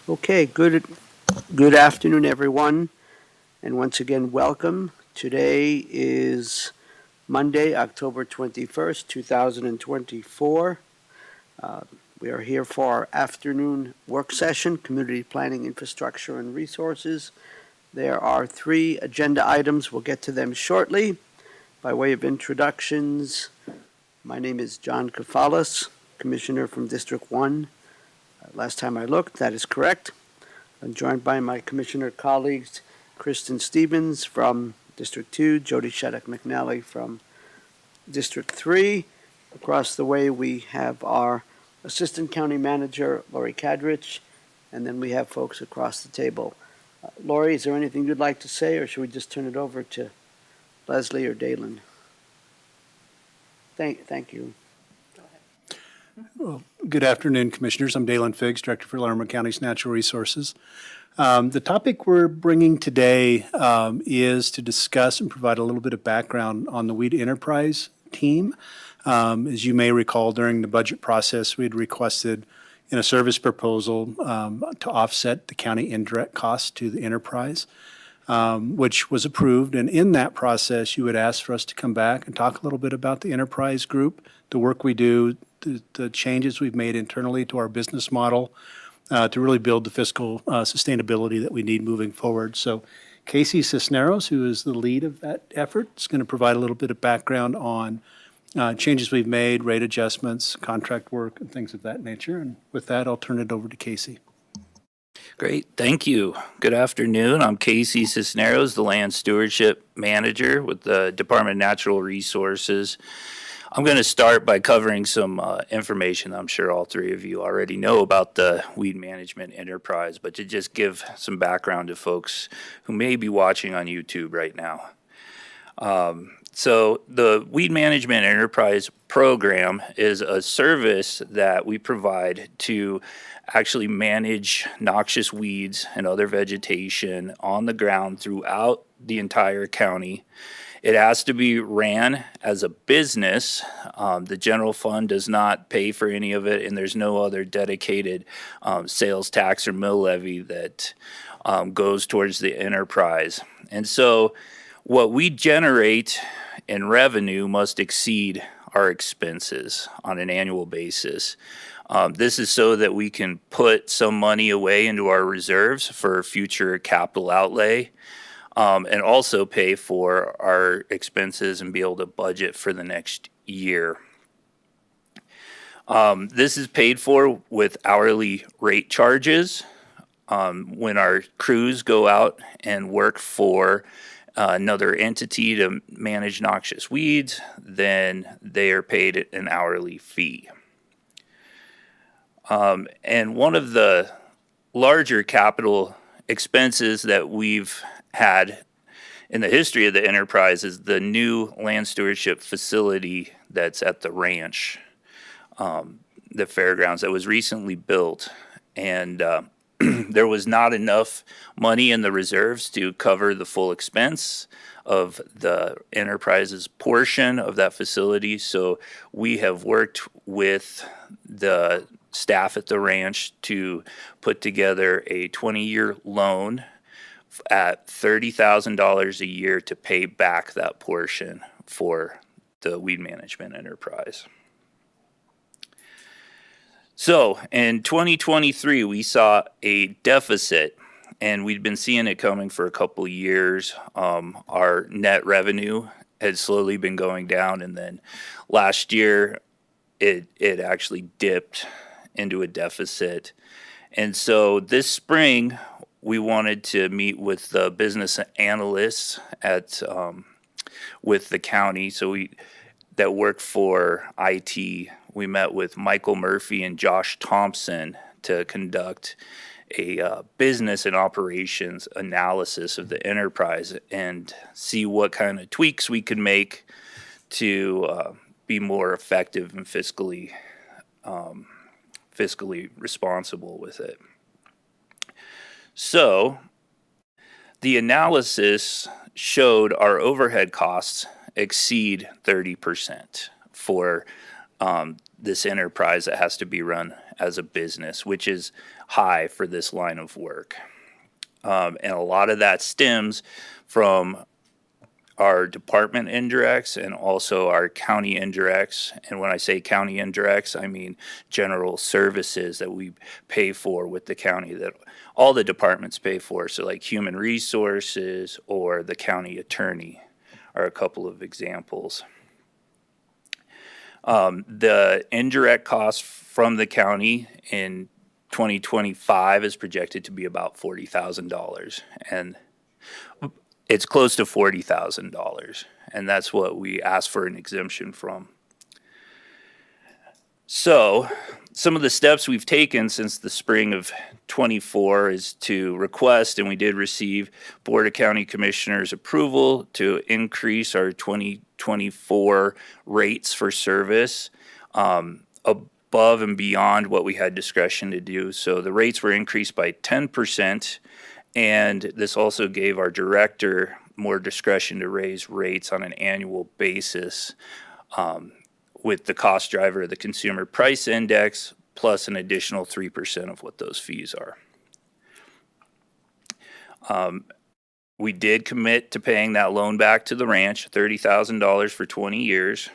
Okay, good afternoon, everyone, and once again, welcome. Today is Monday, October 21st, 2024. Uh, we are here for our afternoon work session, Community Planning, Infrastructure, and Resources. There are 3 agenda items. We'll get to them shortly. By way of introductions, my name is John Kafalas, Commissioner from District 1. Last time I looked, that is correct. I'm joined by my commissioner colleagues, Kristen Stevens from District 2, Jody Shattuck McNally from District 3. Across the way, we have our Assistant County Manager, Lori Kadrich, and then we have folks across the table. Lori, is there anything you'd like to say, or should we just turn it over to Leslie or Dalen? Thank you. Well, good afternoon, Commissioners. I'm Dalen Figgs, Director for Larimer County's Natural Resources. The topic we're bringing today is to discuss and provide a little bit of background on the weed enterprise team. As you may recall, during the budget process, we had requested in a service proposal to offset the county indirect costs to the enterprise, which was approved. And in that process, you had asked for us to come back and talk a little bit about the enterprise group, the work we do, the changes we've made internally to our business model to really build the fiscal sustainability that we need moving forward. So Casey Cisneros, who is the lead of that effort, is going to provide a little bit of background on changes we've made, rate adjustments, contract work, and things of that nature. And with that, I'll turn it over to Casey. Great, thank you. Good afternoon. I'm Casey Cisneros, the Land Stewardship Manager with the Department of Natural Resources. I'm going to start by covering some information I'm sure all 3 of you already know about the weed management enterprise, but to just give some background to folks who may be watching on YouTube right now. So the Weed Management Enterprise Program is a service that we provide to actually manage noxious weeds and other vegetation on the ground throughout the entire county. It has to be ran as a business. The general fund does not pay for any of it, and there's no other dedicated sales tax or mill levy that goes towards the enterprise. And so what we generate in revenue must exceed our expenses on an annual basis. This is so that we can put some money away into our reserves for future capital outlay. And also pay for our expenses and be able to budget for the next year. This is paid for with hourly rate charges. When our crews go out and work for another entity to manage noxious weeds, then they are paid an hourly fee. And one of the larger capital expenses that we've had in the history of the enterprise is the new land stewardship facility that's at the ranch, the fairgrounds, that was recently built. And there was not enough money in the reserves to cover the full expense of the enterprise's portion of that facility. So we have worked with the staff at the ranch to put together a 20-year loan at $30,000 a year to pay back that portion for the weed management enterprise. So in 2023, we saw a deficit, and we'd been seeing it coming for a couple of years. Our net revenue had slowly been going down, and then last year it actually dipped into a deficit. And so this spring, we wanted to meet with the business analysts at with the county, that work for IT. We met with Michael Murphy and Josh Thompson to conduct a business and operations analysis of the enterprise and see what kind of tweaks we could make to be more effective and fiscally responsible with it. So the analysis showed our overhead costs exceed 30% for this enterprise that has to be run as a business, which is high for this line of work. And a lot of that stems from our department indirects and also our county indirects. And when I say county indirects, I mean general services that we pay for with the county that all the departments pay for. So like human resources or the county attorney are a couple of examples. The indirect cost from the county in 2025 is projected to be about $40,000. And it's close to $40,000, and that's what we asked for an exemption from. So, some of the steps we've taken since the spring of '24 is to request, and we did receive Board of County Commissioners approval to increase our 2024 rates for service above and beyond what we had discretion to do. So the rates were increased by 10%. And this also gave our director more discretion to raise rates on an annual basis with the cost driver of the consumer price index plus an additional 3% of what those fees are. We did commit to paying that loan back to the ranch, $30,000 for 20 years.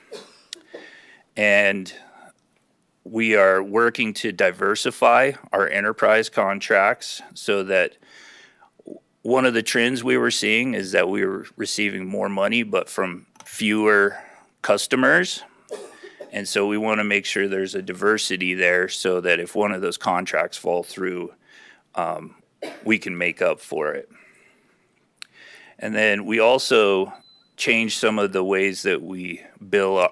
And we are working to diversify our enterprise contracts so that one of the trends we were seeing is that we were receiving more money, but from fewer customers. And so we want to make sure there's a diversity there so that if one of those contracts fall through, we can make up for it. And then we also changed some of the ways that we bill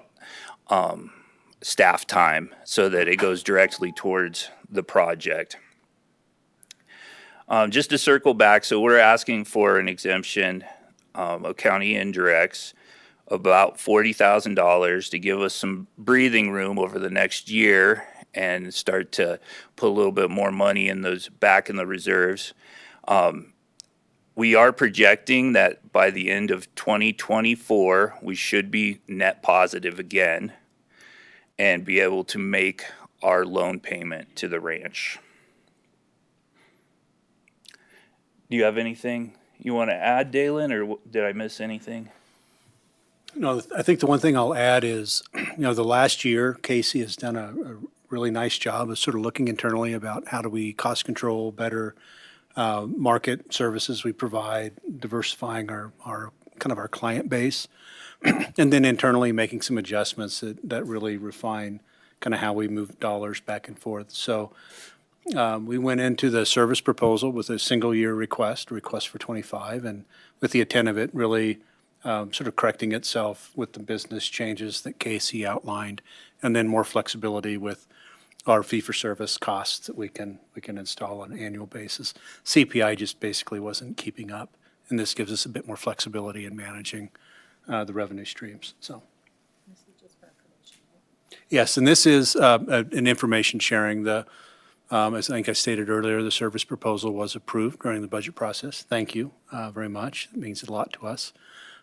staff time so that it goes directly towards the project. Just to circle back, so we're asking for an exemption of county indirects, about $40,000 to give us some breathing room over the next year and start to put a little bit more money in those back in the reserves. We are projecting that by the end of 2024, we should be net positive again and be able to make our loan payment to the ranch. Do you have anything you want to add, Dalen, or did I miss anything? No, I think the one thing I'll add is, the last year, Casey has done a really nice job of sort of looking internally about how do we cost control better, market services we provide, diversifying our kind of our client base, and then internally making some adjustments that really refine kind of how we move dollars back and forth. So we went into the service proposal with a single year request for 25, and with the intent of it really sort of correcting itself with the business changes that Casey outlined, and then more flexibility with our fee-for-service costs that we can install on an annual basis. CPI just basically wasn't keeping up, and this gives us a bit more flexibility in managing the revenue streams. So, yes, and this is an information sharing. As I think I stated earlier, the service proposal was approved during the budget process. Thank you very much. It means a lot to us.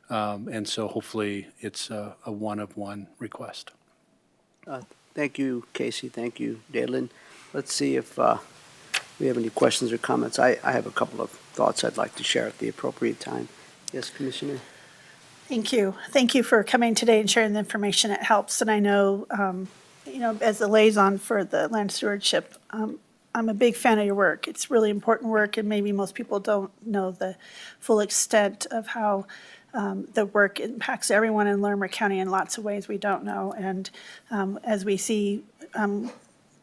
And so hopefully it's a one-of-one request. Thank you, Casey. Thank you, Dalen. Let's see if we have any questions or comments. I have a couple of thoughts I'd like to share at the appropriate time. Yes, Commissioner? Thank you. Thank you for coming today and sharing the information. It helps. And I know, as the liaison for the land stewardship, I'm a big fan of your work. It's really important work, and maybe most people don't know the full extent of how the work impacts everyone in Larimer County in lots of ways we don't know. And as we see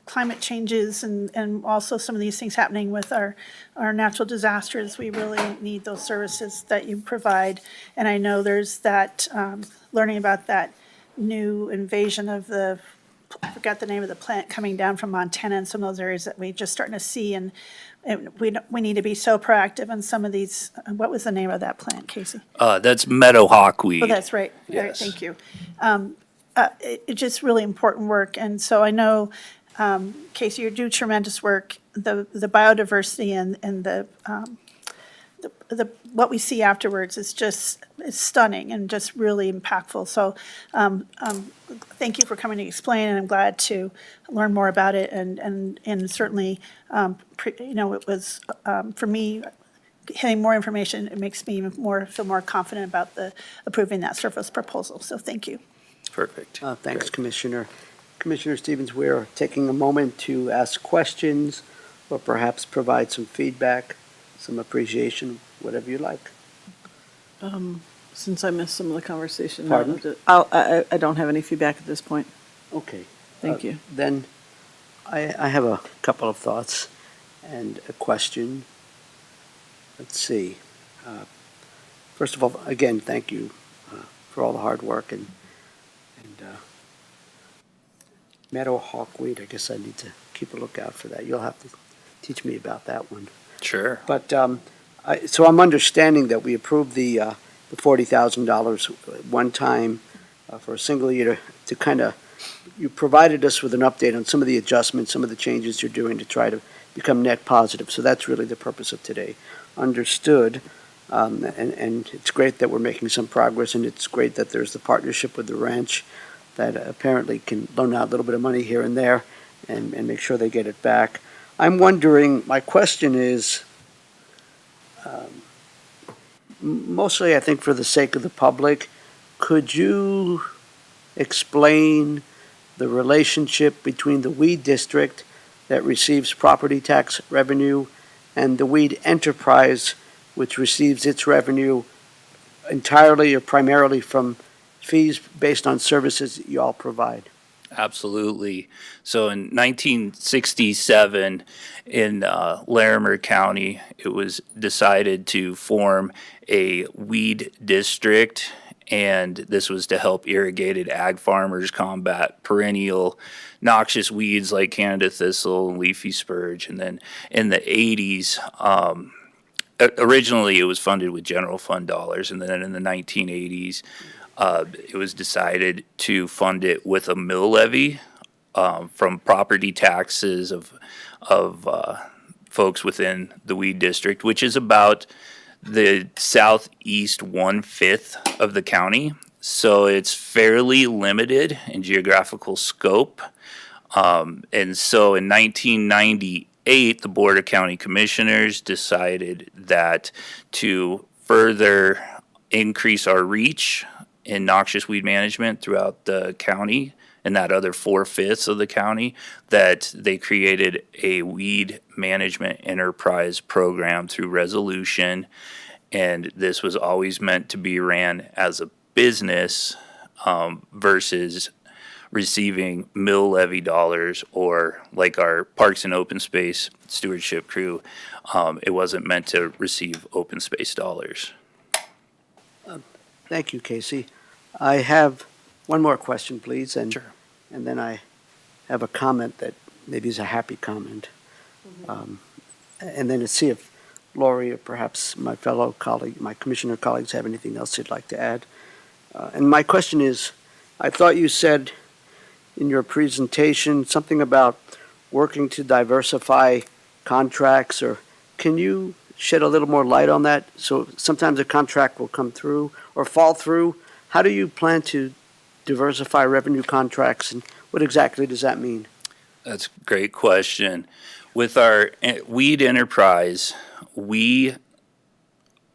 climate changes and also some of these things happening with our natural disasters, we really need those services that you provide. And I know there's that, learning about that new invasion of I forgot the name of the plant coming down from Montana and some of those areas that we're just starting to see. And we need to be so proactive in some of these. What was the name of that plant, Casey? That's meadow hawkweed. Oh, that's right. Yes. Right, thank you. It's just really important work. And so I know, Casey, you do tremendous work. The biodiversity and the what we see afterwards is just is stunning and just really impactful. So thank you for coming to explain, and I'm glad to learn more about it. And certainly, it was, for me, getting more information, it makes me feel more confident about approving that surface proposal. So thank you. Perfect. Thanks, Commissioner. Commissioner Stevens, we're taking a moment to ask questions or perhaps provide some feedback, some appreciation, whatever you like. Since I missed some of the conversation. Pardon? I don't have any feedback at this point. Okay. Thank you. Then I have a couple of thoughts and a question. Let's see. First of all, again, thank you for all the hard work and meadow hawkweed. I guess I need to keep a lookout for that. You'll have to teach me about that one. Sure. But so I'm understanding that we approved the $40,000 one time for a single year to kind of, you provided us with an update on some of the adjustments, some of the changes you're doing to try to become net positive. So that's really the purpose of today. Understood. And it's great that we're making some progress, and it's great that there's the partnership with the ranch that apparently can loan out a little bit of money here and there and make sure they get it back. I'm wondering, my question is, mostly I think for the sake of the public, could you explain the relationship between the weed district that receives property tax revenue and the weed enterprise, which receives its revenue entirely or primarily from fees based on services that you all provide? Absolutely. So in 1967, in Larimer County, it was decided to form a weed district, and this was to help irrigated ag farmers combat perennial noxious weeds like Canada thistle and leafy spurge. And then in the 80s, originally it was funded with general fund dollars, and then in the 1980s, it was decided to fund it with a mill levy from property taxes of folks within the weed district, which is about the southeast 1/5 of the county. So it's fairly limited in geographical scope. And so in 1998, the Board of County Commissioners decided that to further increase our reach in noxious weed management throughout the county and that other 4/5 of the county, that they created a weed management enterprise program through resolution. And this was always meant to be ran as a business versus receiving mill levy dollars, or like our parks and open space stewardship crew, it wasn't meant to receive open space dollars. Thank you, Casey. I have one more question, please, and Sure. and then I have a comment that maybe is a happy comment. And then to see if Lori or perhaps my fellow colleague, my commissioner colleagues have anything else they'd like to add. And my question is, I thought you said in your presentation something about working to diversify contracts, or can you shed a little more light on that? So sometimes a contract will come through or fall through. How do you plan to diversify revenue contracts, and what exactly does that mean? That's a great question. With our weed enterprise, we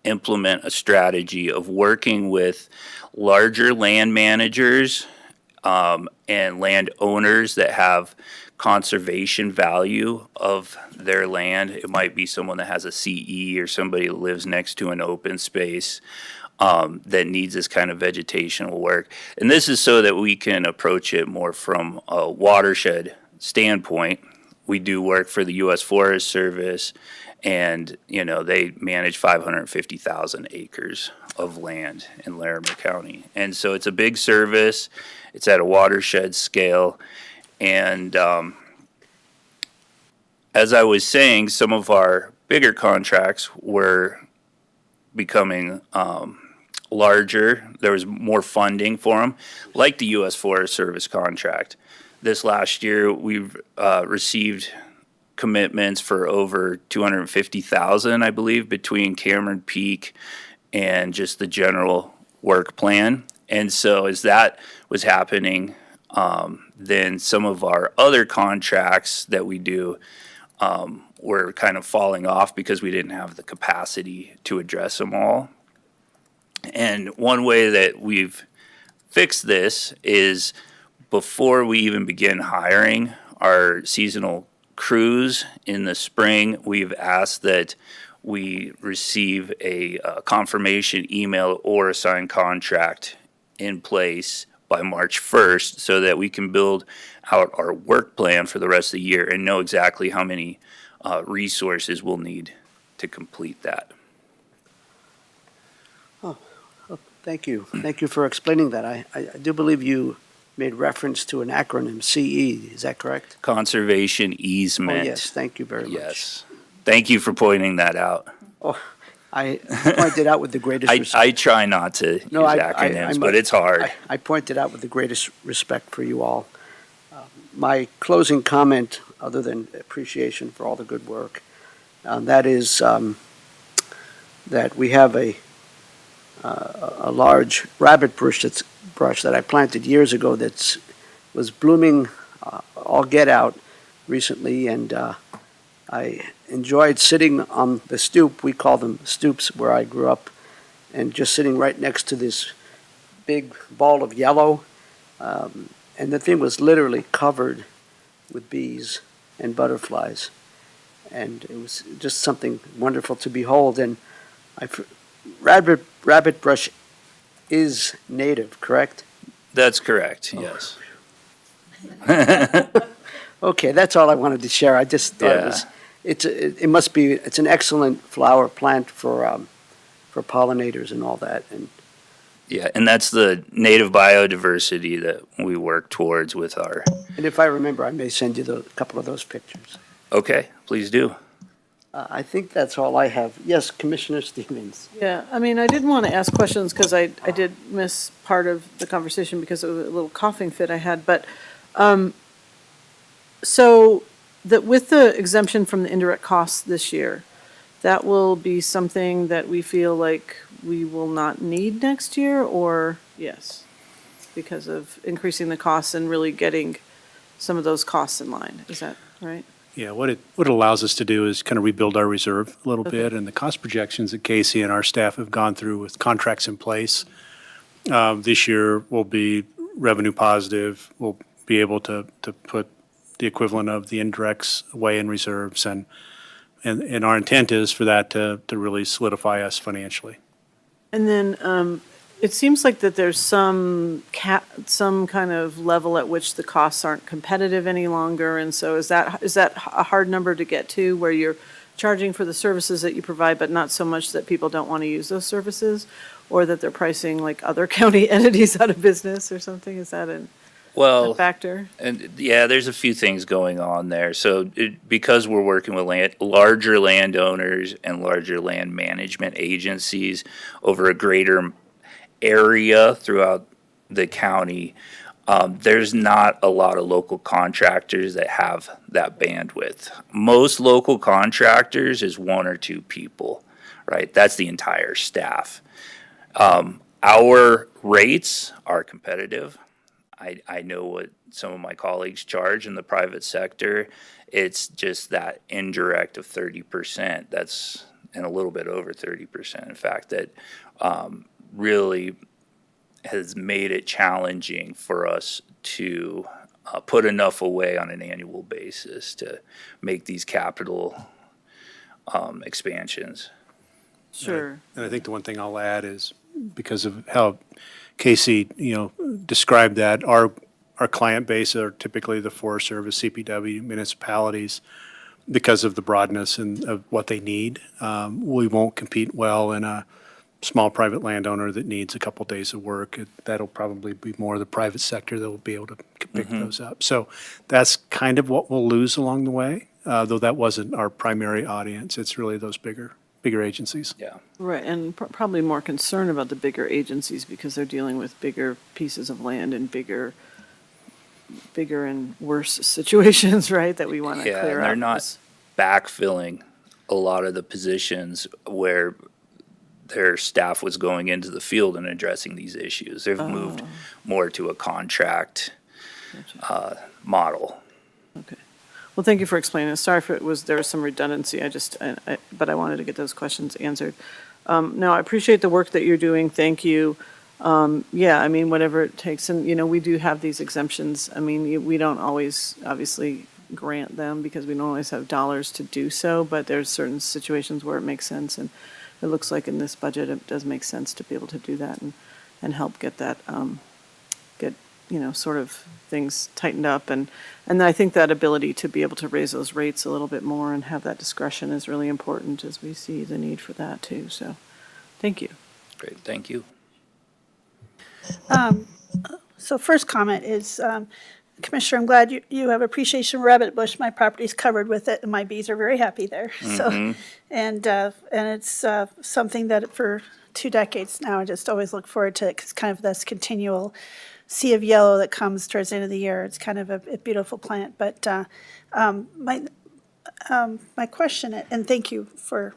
implement a strategy of working with larger land managers and landowners that have conservation value of their land. It might be someone that has a CE or somebody that lives next to an open space that needs this kind of vegetational work. And this is so that we can approach it more from a watershed standpoint. We do work for the U.S. Forest Service, and they manage 550,000 acres of land in Larimer County. And so it's a big service. It's at a watershed scale. And as I was saying, some of our bigger contracts were becoming larger. There was more funding for them, like the U.S. Forest Service contract. This last year, we've received commitments for over 250,000, I believe, between Cameron Peak and just the general work plan. And so as that was happening, then some of our other contracts that we do were kind of falling off because we didn't have the capacity to address them all. And one way that we've fixed this is before we even begin hiring our seasonal crews in the spring, we've asked that we receive a confirmation email or a signed contract in place by March 1st so that we can build out our work plan for the rest of the year and know exactly how many resources we'll need to complete that. Thank you. Thank you for explaining that. I do believe you made reference to an acronym, CE, is that correct? Conservation Oh, easement. yes, thank you very much. Yes. Thank you for pointing that out. Oh, I pointed out with the greatest respect. I try not to use No, acronyms, but it's hard. I pointed out with the greatest respect for you all. My closing comment, other than appreciation for all the good work, that is that we have a large rabbit brush that I planted years ago that was blooming all get out recently, and I enjoyed sitting on the stoop. We call them stoops where I grew up, and just sitting right next to this big ball of yellow. And the thing was literally covered with bees and butterflies. And it was just something wonderful to behold. And rabbit brush is native, correct? That's correct, yes. Okay, that's all I wanted to share. I just thought it's an excellent flower plant for pollinators and all that. And Yeah, and that's the native biodiversity that we work towards with our, if I remember, I may send you a couple of those pictures. okay, please do. I think that's all I have. Yes, Commissioner Stevens. Yeah, I mean, I did want to ask questions because I did miss part of the conversation because of a little coughing fit I had, but, so that with the exemption from the indirect costs this year, that will be something that we feel like we will not need next year, or yes? Because of increasing the costs and really getting some of those costs in line, is that right? Yeah, what it allows us to do is kind of rebuild our reserve a little Okay. bit, and the cost projections that Casey and our staff have gone through with contracts in place, this year will be revenue positive. We'll be able to put the equivalent of the indirects away in reserves, and our intent is for that to really solidify us financially. And then, it seems like that there's some kind of level at which the costs aren't competitive any longer, and so is that a hard number to get to, where you're charging for the services that you provide, but not so much that people don't want to use those services, or that they're pricing like other county entities out of business or something? Is that a factor? And yeah, there's a few things going on there. So because we're working with larger landowners and larger land management agencies over a greater area throughout the county, there's not a lot of local contractors that have that bandwidth. Most local contractors is one or two people, right? That's the entire staff. Our rates are competitive. I know what some of my colleagues charge in the private sector. It's just that indirect of 30%. That's, and a little bit over 30%, in fact, that really has made it challenging for us to put enough away on an annual basis to make these capital expansions. Sure. And I think the one thing I'll add is, because of how Casey, described that, our client base are typically the Forest Service, CPW, municipalities, because of the broadness and of what they need. We won't compete well in a small private landowner that needs a couple days of work. That'll probably be more the private sector that will be able to pick those up. So that's kind of what we'll lose along the way, though that wasn't our primary audience. It's really those bigger agencies. Yeah. Right, and probably more concerned about the bigger agencies because they're dealing with bigger pieces of land and bigger and worse situations, right, that we want to Yeah, clear and up. they're not backfilling a lot of the positions where their staff was going into the field and addressing these issues. They've moved more to a contract model. Okay. Well, thank you for explaining this. Sorry if there was some redundancy. But I wanted to get those questions answered. No, I appreciate the work that you're doing. Thank you. Yeah, I mean, whatever it takes. And, we do have these exemptions. I mean, we don't always obviously grant them because we don't always have dollars to do so, but there's certain situations where it makes sense. And it looks like in this budget, it does make sense to be able to do that and help get that, sort of things tightened up. And I think that ability to be able to raise those rates a little bit more and have that discretion is really important as we see the need for that too. So, thank you. Great, thank you. So first comment is, Commissioner, I'm glad you have appreciation for rabbit bush. My property's covered with it, and my bees are very happy there. So, and it's something that for 2 decades now, I just always look forward to. It's kind of this continual sea of yellow that comes towards the end of the year. It's kind of a beautiful plant. But my question, and thank you for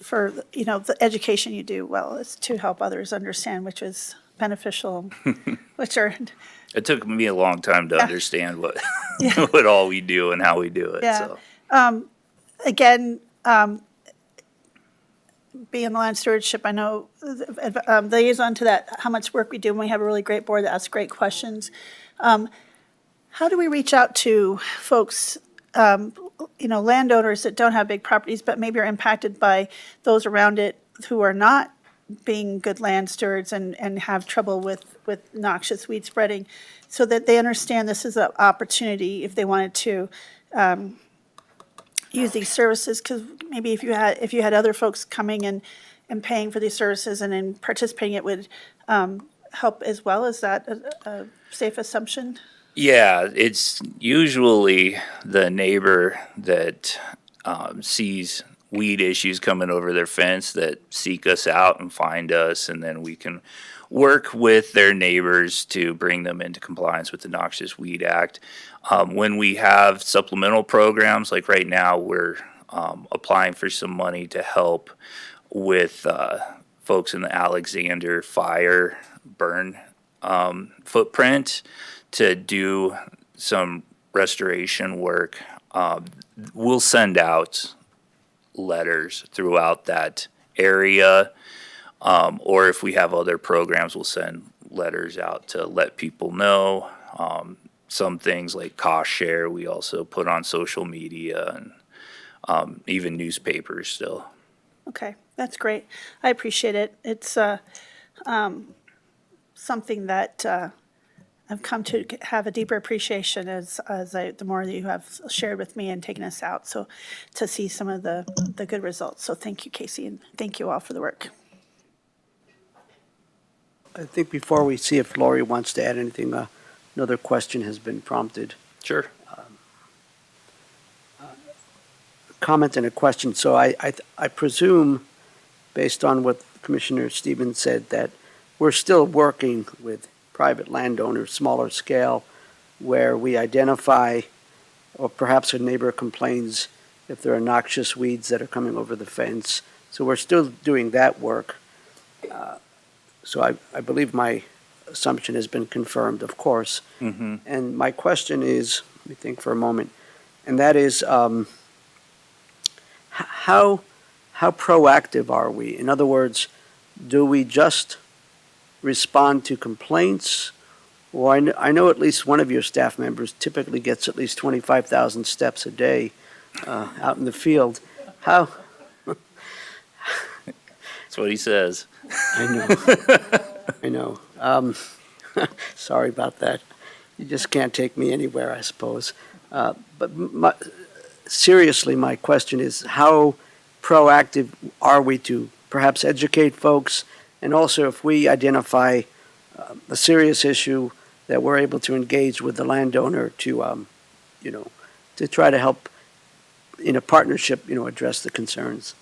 the education you do. Well, it's to help others understand, which is beneficial, which are. It took me a long time to understand what what all we do and how we do it. Yeah. So. Again, being the land stewardship, I know the liaison to that, how much work we do, and we have a really great board that asks great questions. How do we reach out to folks, landowners that don't have big properties, but maybe are impacted by those around it who are not being good land stewards and have trouble with noxious weed spreading, so that they understand this is an opportunity if they wanted to use these services? Because maybe if you had other folks coming and paying for these services and then participating, it would help as well. Is that a safe assumption? Yeah, it's usually the neighbor that sees weed issues coming over their fence that seek us out and find us, and then we can work with their neighbors to bring them into compliance with the Noxious Weed Act. When we have supplemental programs, like right now, we're applying for some money to help with folks in the Alexander fire burn footprint to do some restoration work. We'll send out letters throughout that area, or if we have other programs, we'll send letters out to let people know. Some things like cost share, we also put on social media and even newspapers still. Okay, that's great. I appreciate it. It's something that I've come to have a deeper appreciation the more that you have shared with me and taken us out. So to see some of the good results. So thank you, Casey, and thank you all for the work. I think before we see if Lori wants to add anything, another question has been prompted. Sure. Comment and a question. So I presume, based on what Commissioner Stevens said, that we're still working with private landowners, smaller scale, where we identify, or perhaps a neighbor complains if there are noxious weeds that are coming over the fence. So we're still doing that work. So I believe my assumption has been confirmed, of course. Mm-hmm. And my question is, let me think for a moment, and that is, how proactive are we? In other words, do we just respond to complaints? Or I know at least one of your staff members typically gets at least 25,000 steps a day out in the field. How? That's what he says. I know. Sorry about that. You just can't take me anywhere, I suppose. But seriously, my question is, how proactive are we to perhaps educate folks? And also, if we identify a serious issue, that we're able to engage with the landowner to, to try to help in a partnership, address the concerns.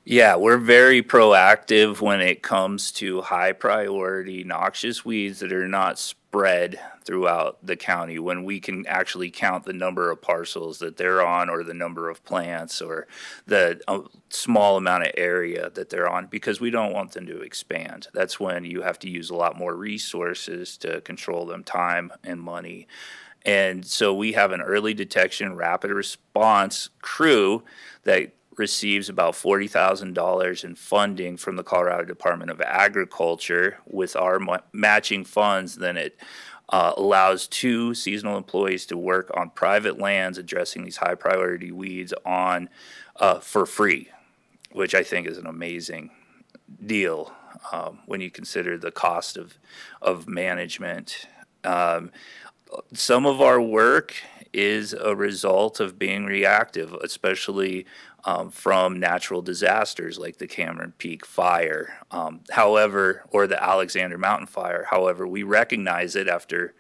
Yeah, we're very proactive when it comes to high priority noxious weeds that are not spread throughout the county when we can actually count the number of parcels that they're on, or the number of plants, or the small amount of area that they're on, because we don't want them to expand. That's when you have to use a lot more resources to control them, time and money. And so we have an early detection rapid response crew that receives about $40,000 in funding from the Colorado Department of Agriculture. With our matching funds, then it allows 2 seasonal employees to work on private lands addressing these high priority weeds on for free, which I think is an amazing deal when you consider the cost of management. Some of our work is a result of being reactive, especially from natural disasters like the Cameron Peak fire, or the Alexander Mountain fire. However, we recognize it after,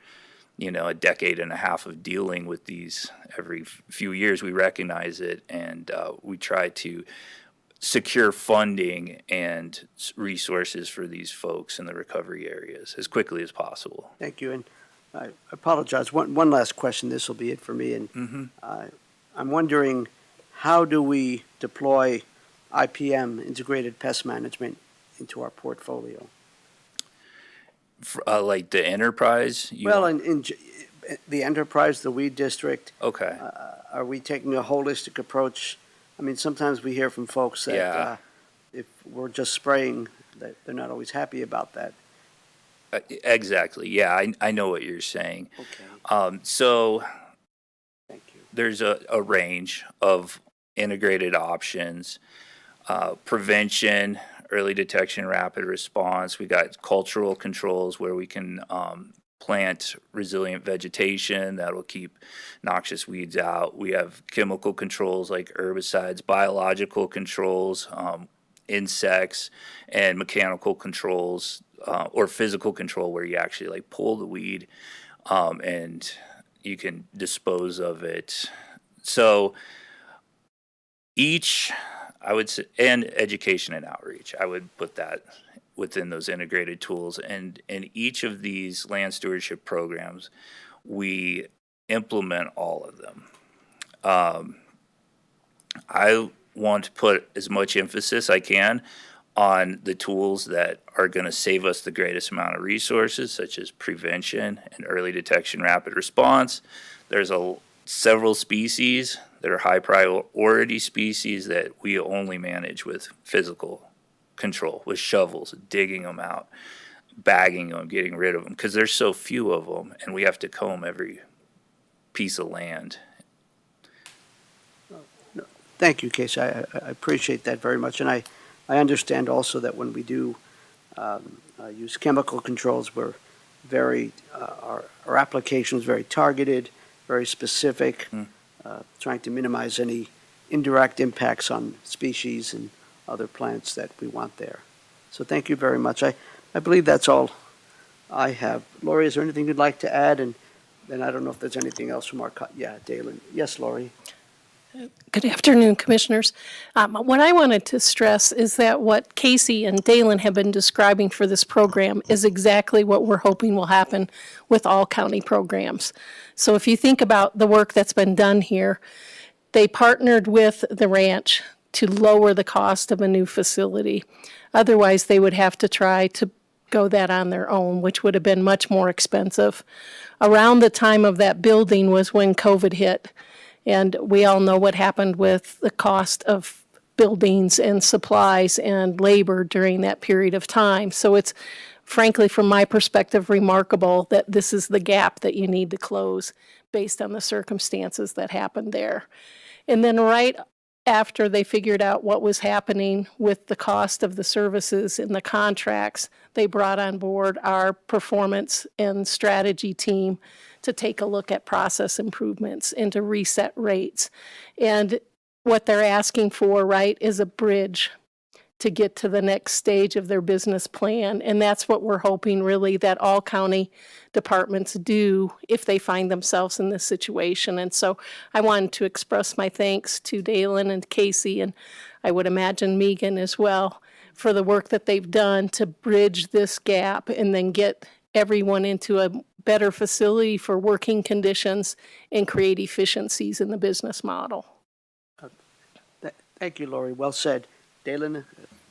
a decade and a half of dealing with these every few years. We recognize it, and we try to secure funding and resources for these folks in the recovery areas as quickly as possible. Thank you. And I apologize. One last question. This will be it for me. And I'm wondering, how do we deploy IPM, Integrated Pest Management, into our portfolio? Like the enterprise? In the enterprise, the weed district, Okay. are we taking a holistic approach? I mean, sometimes we hear from folks that Yeah. if we're just spraying, that they're not always happy about that. Exactly. Yeah, I know what you're saying. Okay, So thank you. there's a range of integrated options, prevention, early detection, rapid response. We got cultural controls where we can plant resilient vegetation that will keep noxious weeds out. We have chemical controls like herbicides, biological controls, insects, and mechanical controls, or physical control where you actually like pull the weed and you can dispose of it. So I would say, and education and outreach, I would put that within those integrated tools. And in each of these land stewardship programs, we implement all of them. I want to put as much emphasis I can on the tools that are going to save us the greatest amount of resources, such as prevention and early detection, rapid response. There's several species that are high priority species that we only manage with physical control, with shovels, digging them out, bagging them, getting rid of them, because there's so few of them, and we have to comb every piece of land. Thank you, Casey. I appreciate that very much. And I understand also that when we do use chemical controls, we're our application is very targeted, very specific, trying to minimize any indirect impacts on species and other plants that we want there. So thank you very much. I believe that's all I have. Lori, is there anything you'd like to add? And then I don't know if there's anything else from Dalen. Yes, Lori. Good afternoon, Commissioners. What I wanted to stress is that what Casey and Dalen have been describing for this program is exactly what we're hoping will happen with all county programs. So if you think about the work that's been done here, they partnered with the ranch to lower the cost of a new facility. Otherwise, they would have to try to go that on their own, which would have been much more expensive. Around the time of that building was when COVID hit. And we all know what happened with the cost of buildings and supplies and labor during that period of time. So it's, frankly, from my perspective, remarkable that this is the gap that you need to close based on the circumstances that happened there. And then right after they figured out what was happening with the cost of the services in the contracts, they brought on board our performance and strategy team to take a look at process improvements and to reset rates. And what they're asking for, right, is a bridge to get to the next stage of their business plan. And that's what we're hoping really that all county departments do if they find themselves in this situation. And so I wanted to express my thanks to Dalen and Casey, and I would imagine Megan as well, for the work that they've done to bridge this gap and then get everyone into a better facility for working conditions and create efficiencies in the business model. Thank you, Lori. Well said. Dalen,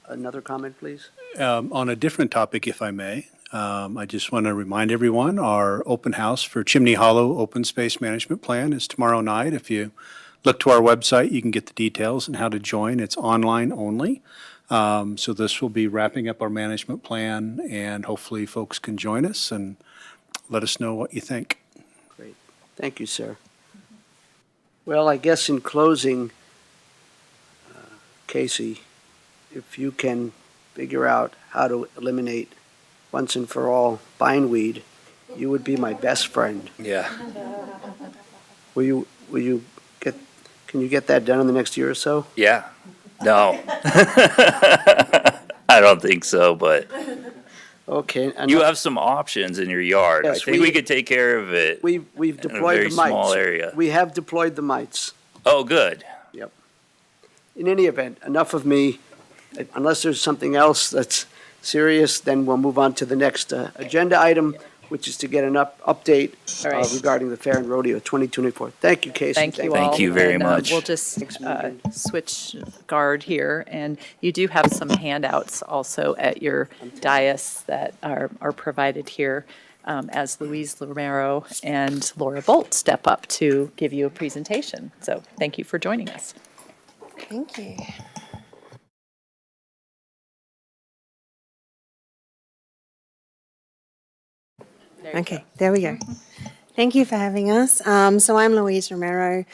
another comment, please? On a different topic, if I may, I just want to remind everyone, our open house for Chimney Hollow Open Space Management Plan is tomorrow night. If you look to our website, you can get the details and how to join. It's online only. So this will be wrapping up our management plan, and hopefully folks can join us and let us know what you think. Great. Thank you, sir. Well, I guess in closing, Casey, if you can figure out how to eliminate once and for all bindweed, you would be my best friend. Yeah. Will you can you get that done in the next year or so? Yeah. No. I don't think so, but Okay. you have some options in your yard. I Yes, think we could take care of it. We've in a deployed very the mites. small area. We have deployed the mites. Oh, good. Yep. In any event, enough of me. Unless there's something else that's serious, then we'll move on to the next agenda item, which is to get an update All right. regarding the Fair and Rodeo 2024. Thank you, Casey. Thank you all. Thank you very And, much. We'll just Thanks, Megan. switch guard here, and you do have some handouts also at your dais that are provided here as Louise Larimer and Laura Bolt step up to give you a presentation. So thank you for joining us. Thank you. Okay, there we go. Thank you for having us. So I'm Louise Romero.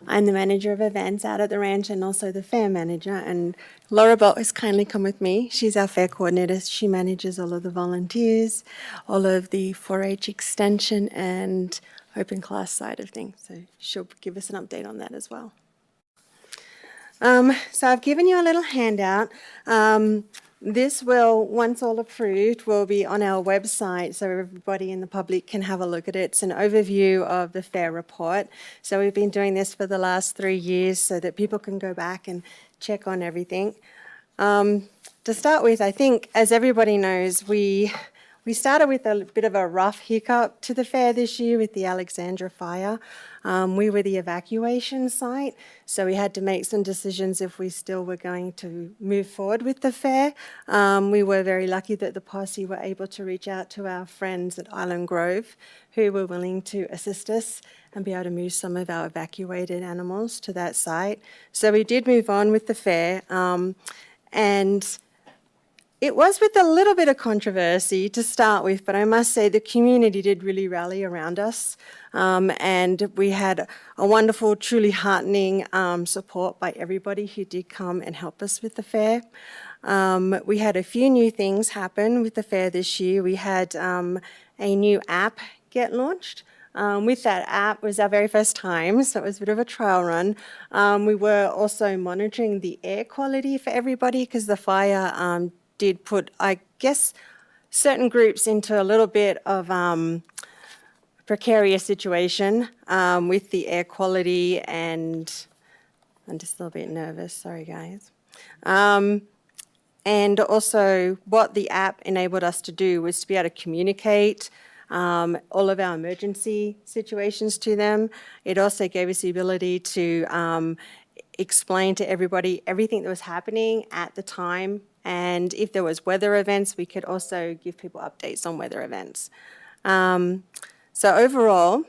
I'm the manager of events out at the ranch and also the fair manager. And Laura Bolt has kindly come with me. She's our fair coordinator. She manages all of the volunteers, all of the 4-H extension and open class side of things. So she'll give us an update on that as well. So I've given you a little handout. This will, once all approved, will be on our website so everybody in the public can have a look at it. It's an overview of the fair report. So we've been doing this for the last 3 years so that people can go back and check on everything. To start with, I think, as everybody knows, we started with a bit of a rough hiccup to the fair this year with the Alexandra fire. We were the evacuation site, so we had to make some decisions if we still were going to move forward with the fair. We were very lucky that the posse were able to reach out to our friends at Island Grove, who were willing to assist us and be able to move some of our evacuated animals to that site. So we did move on with the fair, and it was with a little bit of controversy to start with, but I must say the community did really rally around us. And we had a wonderful, truly heartening support by everybody who did come and help us with the fair. We had a few new things happen with the fair this year. We had a new app get launched. With that app, it was our very first time, so it was a bit of a trial run. We were also monitoring the air quality for everybody because the fire did put, I guess, certain groups into a little bit of precarious situation with the air quality, and I'm just a little bit nervous, sorry guys. And also what the app enabled us to do was to be able to communicate all of our emergency situations to them. It also gave us the ability to explain to everybody everything that was happening at the time. And if there was weather events, we could also give people updates on weather events. So overall,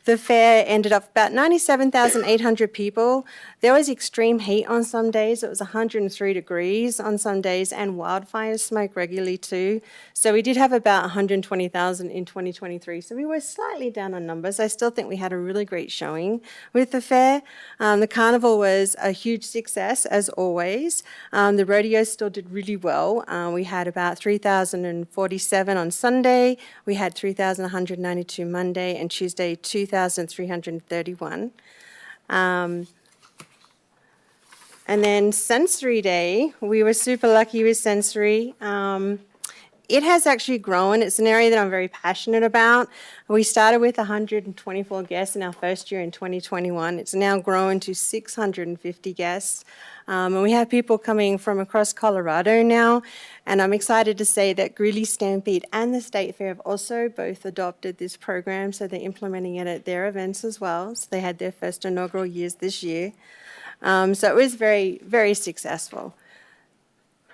the fair ended up about 97,800 people. There was extreme heat on some days. It was 103 degrees on some days, and wildfire smoke regularly too. So we did have about 120,000 in 2023. So we were slightly down on numbers. I still think we had a really great showing with the fair. The carnival was a huge success, as always. The rodeo still did really well. We had about 3,047 on Sunday. We had 3,192 Monday, and Tuesday, 2,331. And then Sensory Day, we were super lucky with Sensory. it has actually grown. It's an area that I'm very passionate about. We started with 124 guests in our first year in 2021. It's now grown to 650 guests. And we have people coming from across Colorado now. And I'm excited to say that Greeley Stampede and the State Fair have also both adopted this program. So they're implementing it at their events as well. So they had their first inaugural years this year. So it was very, very successful.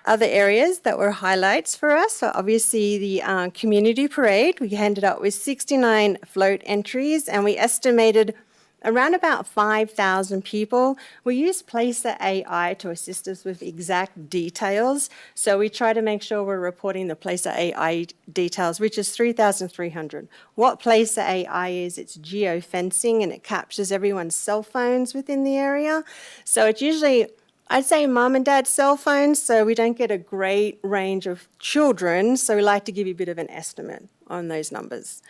Other areas that were highlights for us, so obviously the community parade, we ended up with 69 float entries, and we estimated around about 5,000 people. We used Placer AI to assist us with exact details, so we try to make sure we're reporting the Placer AI details, which is 3,300. What Placer AI is, it's geofencing, and it captures everyone's cell phones within the area. So it's usually, I'd say, mom and dad's cell phones, so we don't get a great range of children, so we like to give you a bit of an estimate on those numbers.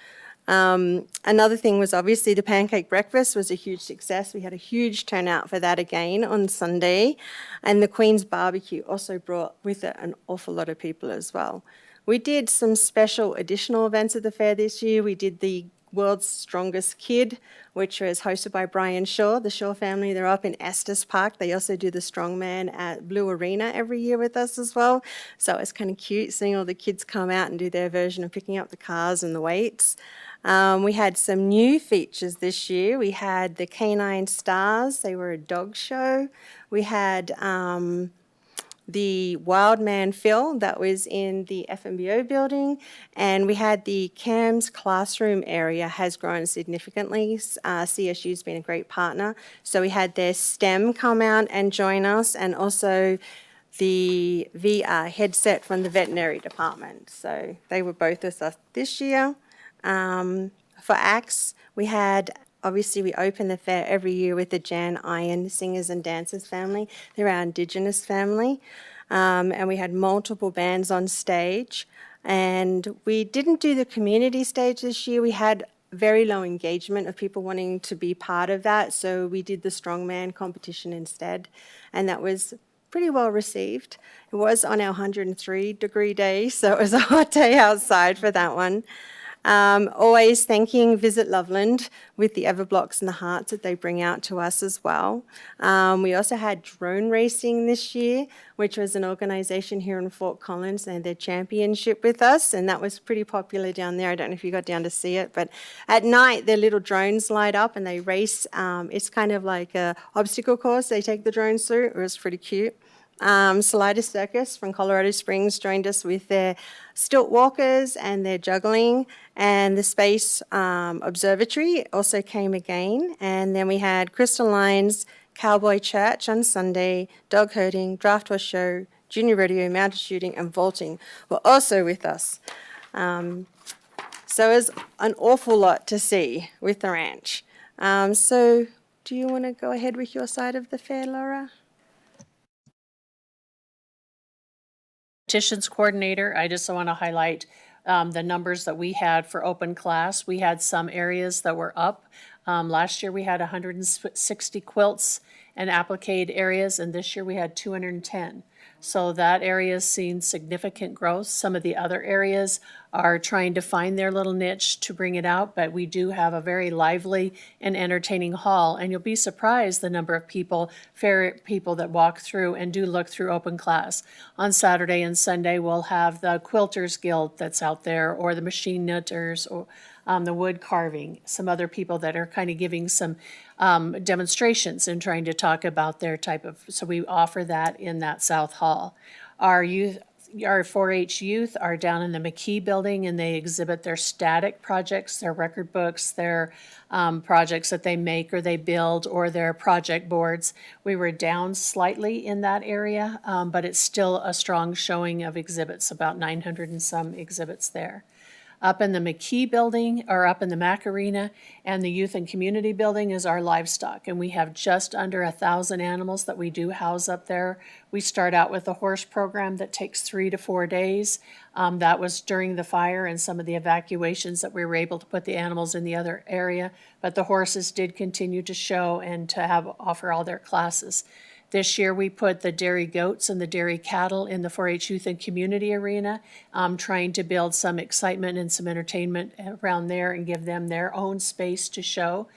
Another thing was obviously the pancake breakfast was a huge success. We had a huge turnout for that again on Sunday, and the Queen's Barbecue also brought with it an awful lot of people as well. We did some special additional events at the fair this year. We did the World's Strongest Kid, which was hosted by Brian Shaw, the Shaw family. They're up in Estes Park. They also do the Strongman at Blue Arena every year with us as well. So it's kind of cute seeing all the kids come out and do their version of picking up the cars and the weights. We had some new features this year. We had the Canine Stars. They were a dog show. We had the Wild Man Phil that was in the FMBO building, and we had the CAMS classroom area has grown significantly. CSU's been a great partner, so we had their STEM come out and join us, and also the VR headset from the veterinary department. So they were both with us this year. For acts, we had, obviously, we open the fair every year with the Jan Iron Singers and Dancers family. They're our Indigenous family. And we had multiple bands on stage. And we didn't do the community stage this year. We had very low engagement of people wanting to be part of that. So we did the strongman competition instead. And that was pretty well received. It was on our 103-degree day, so it was a hot day outside for that one. Always thanking Visit Loveland with the Everblocks and the hearts that they bring out to us as well. We also had drone racing this year, which was an organization here in Fort Collins, and their championship with us, and that was pretty popular down there. I don't know if you got down to see it, but at night their little drones light up and they race. It's kind of like an obstacle course they take the drones through. It was pretty cute. Salida Circus from Colorado Springs joined us with their stilt walkers and their juggling, and the Space Observatory also came again. And then we had Crystal Lines, Cowboy Church on Sunday, dog herding, draft horse show, junior rodeo, mounted shooting, and vaulting were also with us. So it was an awful lot to see with the ranch. So do you want to go ahead with your side of the fair, Laura? Competitions coordinator, I just want to highlight the numbers that we had for open class. We had some areas that were up. Last year we had 160 quilts and applique areas, and this year we had 210. So that area's seen significant growth. Some of the other areas are trying to find their little niche to bring it out, but we do have a very lively and entertaining hall, and you'll be surprised the number of people, fair people that walk through and do look through open class. On Saturday and Sunday, we'll have the Quilters Guild that's out there, or the machine knitters, or the wood carving, some other people that are kind of giving some demonstrations and trying to talk about their type of, so we offer that in that South Hall. Our 4-H youth are down in the McKee building, and they exhibit their static projects, their record books, their projects that they make or they build, or their project boards. We were down slightly in that area, but it's still a strong showing of exhibits, about 900 and some exhibits there. Up in the McKee building, or up in the Mac Arena, and the Youth and Community building is our livestock, and we have just under 1,000 animals that we do house up there. We start out with a horse program that takes 3 to 4 days. That was during the fire and some of the evacuations that we were able to put the animals in the other area, but the horses did continue to show and to offer all their classes. This year, we put the dairy goats and the dairy cattle in the 4-H youth and community arena, trying to build some excitement and some entertainment around there and give them their own space to show.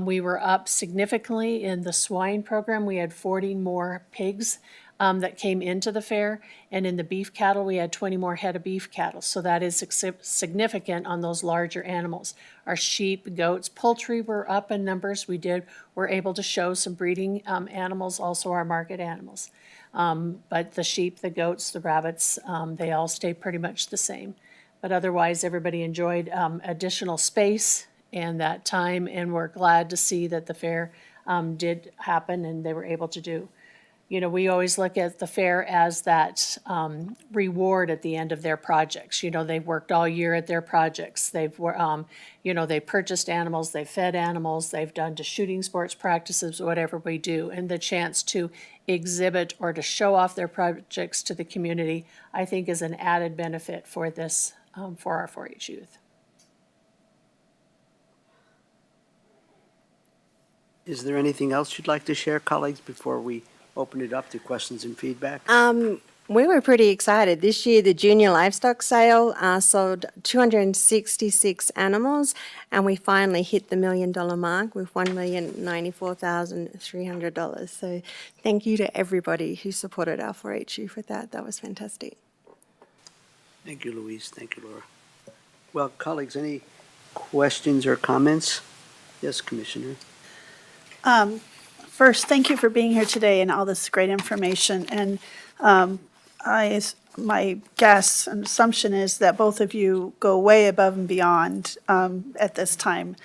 We were up significantly in the swine program. We had 40 more pigs that came into the fair. And in the beef cattle, we had 20 more head of beef cattle. So that is significant on those larger animals. Our sheep, goats, poultry were up in numbers. We're able to show some breeding animals, also our market animals. But the sheep, the goats, the rabbits, they all stay pretty much the same. But otherwise, everybody enjoyed additional space and that time, and we're glad to see that the fair did happen and they were able to do. You know, we always look at the fair as that reward at the end of their projects. You know, they've worked all year at their projects. They've purchased animals, they've fed animals, they've done to shooting sports practices, whatever we do. And the chance to exhibit or to show off their projects to the community, I think is an added benefit for this, for our 4-H youth. Is there anything else you'd like to share, colleagues, before we open it up to questions and feedback? We were pretty excited. This year, the junior livestock sale sold 266 animals, and we finally hit the $1 million mark with $1,094,300. So thank you to everybody who supported our 4-H youth with that. That was fantastic. Thank you, Louise. Thank you, Laura. Well, colleagues, any questions or comments? Yes, Commissioner. First, thank you for being here today and all this great information. And my guess and assumption is that both of you go way above and beyond at this time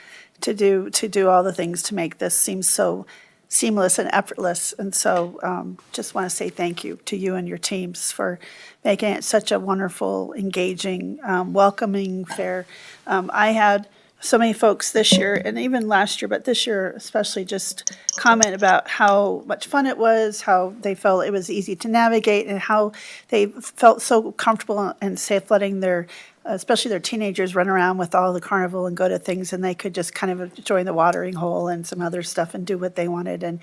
to do all the things to make this seem so seamless and effortless. And so just want to say thank you to you and your teams for making it such a wonderful, engaging, welcoming fair. I had so many folks this year and even last year, but this year especially, just comment about how much fun it was, how they felt it was easy to navigate, and how they felt so comfortable and safe letting their, especially their teenagers, run around with all the carnival and go to things, and they could just kind of join the watering hole and some other stuff and do what they wanted.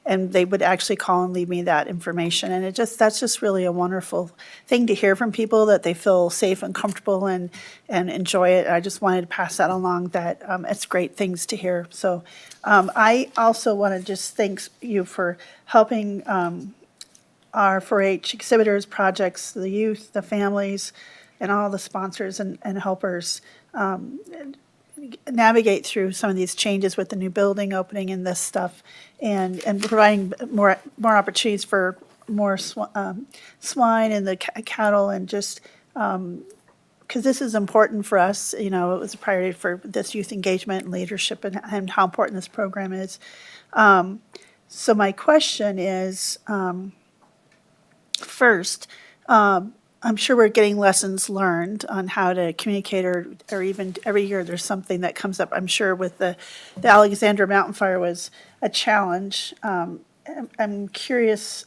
And they would actually call and leave me that information. And that's just really a wonderful thing to hear from people, that they feel safe and comfortable and enjoy it. I just wanted to pass that along, that it's great things to hear. So I also want to just thank you for helping our 4-H exhibitors, projects, the youth, the families, and all the sponsors and helpers navigate through some of these changes with the new building opening and this stuff, and providing more opportunities for more swine and the cattle, and just because this is important for us. You know, it was a priority for this youth engagement and leadership, and how important this program is. So my question is, first, I'm sure we're getting lessons learned on how to communicate, or even every year there's something that comes up. I'm sure with the Alexandra Mountain Fire was a challenge. I'm curious,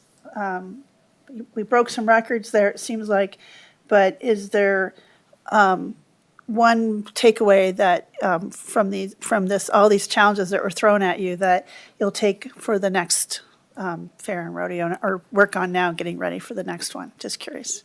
we broke some records there, it seems like, but is there one takeaway that from this, all these challenges that were thrown at you, that you'll take for the next fair and rodeo, or work on now getting ready for the next one? Just curious.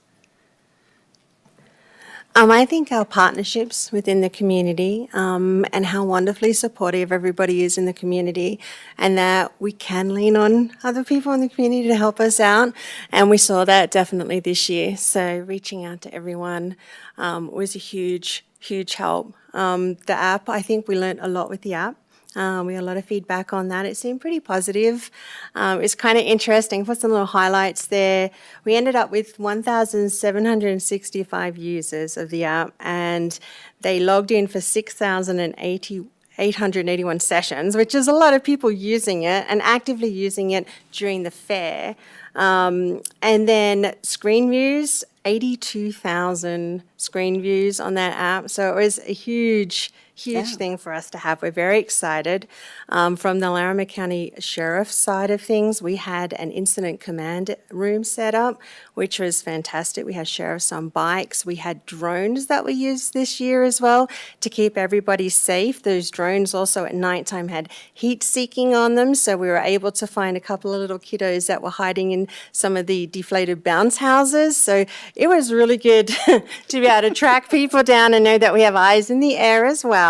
I think our partnerships within the community, and how wonderfully supportive everybody is in the community, and that we can lean on other people in the community to help us out. And we saw that definitely this year. So reaching out to everyone was a huge, huge help. The app, I think we learned a lot with the app. We had a lot of feedback on that. It seemed pretty positive. It's kind of interesting. Put some little highlights there. We ended up with 1,765 users of the app, and they logged in for 6,881 sessions, which is a lot of people using it and actively using it during the fair. And then screen views, 82,000 screen views on that app. So it was a huge thing for us to have. We're very excited. From the Larimer County Sheriff's side of things, we had an incident command room set up, which was fantastic. We had sheriffs on bikes. We had drones that we used this year as well to keep everybody safe. Those drones also at nighttime had heat seeking on them, so we were able to find a couple of little kiddos that were hiding in some of the deflated bounce houses. So it was really good to be able to track people down and know that we have eyes in the air as well.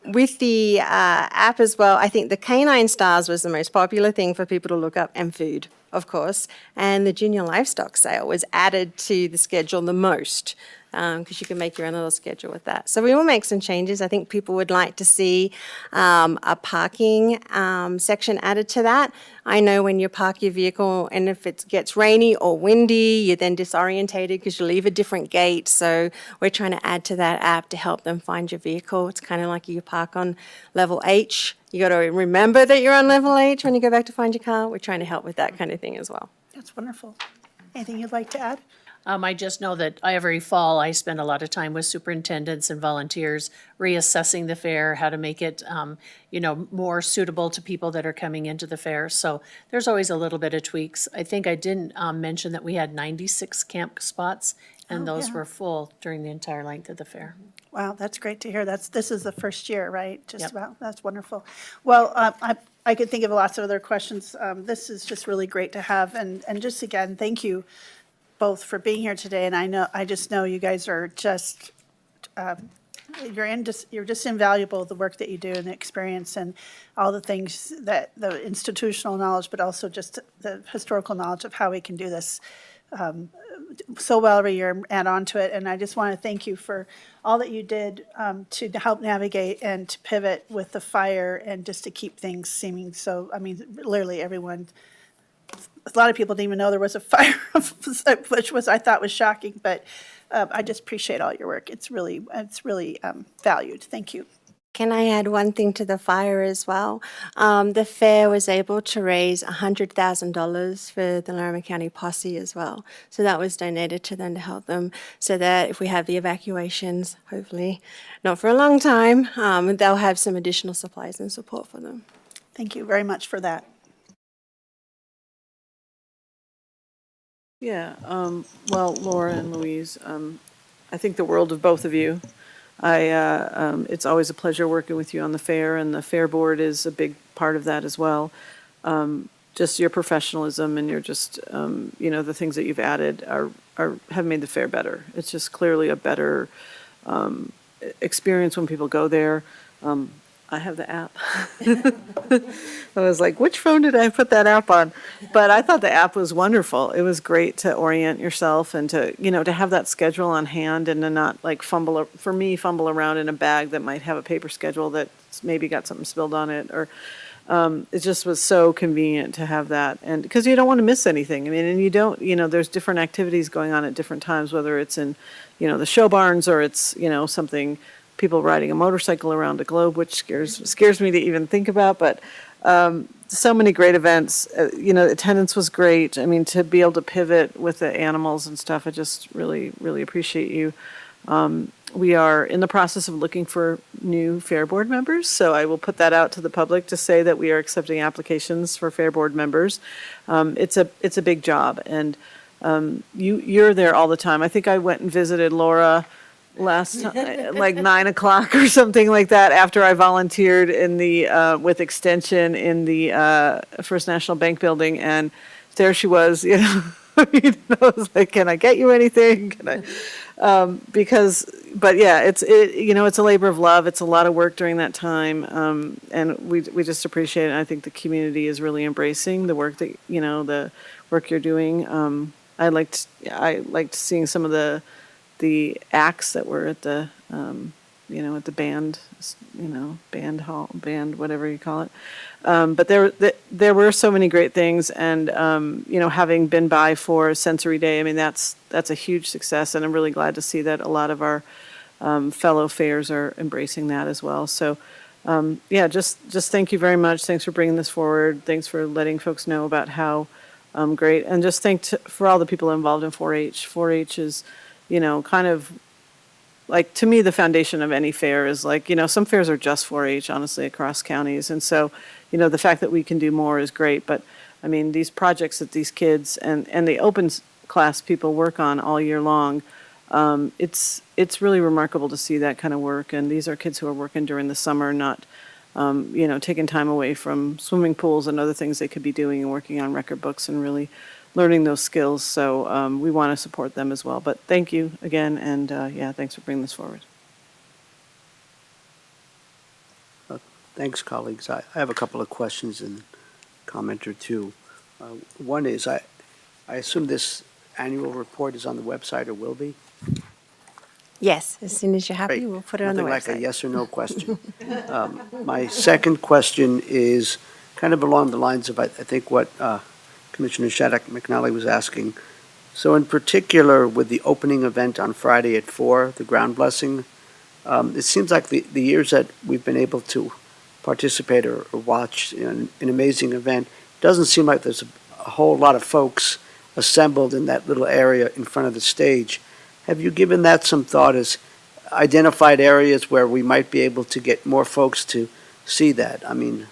With the app as well, I think the canine stars was the most popular thing for people to look up, and food, of course. And the junior livestock sale was added to the schedule the most, because you can make your own little schedule with that. So we will make some changes. I think people would like to see a parking section added to that. I know when you park your vehicle and if it gets rainy or windy, you're then disorientated because you leave a different gate. So we're trying to add to that app to help them find your vehicle. It's kind of like you park on level H. You got to remember that you're on level H when you go back to find your car. We're trying to help with that kind of thing as well. That's wonderful. Anything you'd like to add? I just know that every fall I spend a lot of time with superintendents and volunteers reassessing the fair, how to make it, more suitable to people that are coming into the fair. So there's always a little bit of tweaks. I think I didn't mention that we had 96 camp spots, and those were full during the entire length of the fair. Wow, that's great to hear. This is the first year, right? Just Yep. about. That's wonderful. Well, I could think of lots of other questions. This is just really great to have. And just again, thank you both for being here today. And I just know you guys are just, you're just invaluable, the work that you do and the experience and all the things that the institutional knowledge, but also just the historical knowledge of how we can do this so well every year and add on to it. And I just want to thank you for all that you did to help navigate and to pivot with the fire and just to keep things seeming so, I mean, literally everyone, a lot of people didn't even know there was a fire, which I thought was shocking, but I just appreciate all your work. It's really valued. Thank you. Can I add one thing to the fire as well? The fair was able to raise $100,000 for the Larimer County Posse as well. So that was donated to them to help them so that if we have the evacuations, hopefully not for a long time, they'll have some additional supplies and support for them. Thank you very much for that. Yeah, well, Laura and Louise, I think the world of both of you. It's always a pleasure working with you on the fair, and the fair board is a big part of that as well. Just your professionalism and your just, the things that you've added have made the fair better. It's just clearly a better experience when people go there. I have the app. I was like, which phone did I put that app on? But I thought the app was wonderful. It was great to orient yourself and to, to have that schedule on hand and to not like fumble around in a bag that might have a paper schedule that's maybe got something spilled on it, or it just was so convenient to have that. And because you don't want to miss anything. I mean, and you don't, there's different activities going on at different times, whether it's in, the show barns or it's, something, people riding a motorcycle around the globe, which scares me to even think about. But so many great events. Attendance was great. I mean, to be able to pivot with the animals and stuff, I just really, really appreciate you. We are in the process of looking for new fair board members, so I will put that out to the public to say that we are accepting applications for fair board members. It's a big job, and you're there all the time. I think I went and visited Laura last time, like 9 o'clock or something like that, after I volunteered in the with Extension in the First National Bank building, and there she was. I was like, can I get you anything? Can I? But yeah, it's a labor of love. It's a lot of work during that time, and we just appreciate it. And I think the community is really embracing the work that the work you're doing. I liked seeing some of the acts that were at the at the band hall, whatever you call it. But there were so many great things, and having been by for Sensory Day, I mean that's a huge success, and I'm really glad to see that a lot of our fellow fairs are embracing that as well. So just thank you very much. Thanks for bringing this forward. Thanks for letting folks know about how great. And just for all the people involved in 4-H. 4-H is, kind of, like, to me, the foundation of any fair is like, some fairs are just 4-H, honestly, across counties. And so, the fact that we can do more is great. But, I mean, these projects that these kids and the open class people work on all year long, it's really remarkable to see that kind of work. And these are kids who are working during the summer, not, taking time away from swimming pools and other things they could be doing and working on record books and really learning those skills. So we want to support them as well. But thank you again, and thanks for bringing this forward. Thanks, colleagues. I have a couple of questions and comment or two. One is, I assume this annual report is on the website or will be? Yes, as soon as you're happy, Great. we'll put it on the Nothing like a website. yes or no question. My second question is kind of along the lines of, I think, what Commissioner Shattuck McNally was asking. So in particular, with the opening event on Friday at 4, the ground blessing, it seems like the years that we've been able to participate or watch an amazing event, doesn't seem like there's a whole lot of folks assembled in that little area in front of the stage. Have you given that some thought, as identified areas where we might be able to get more folks to see that? I mean,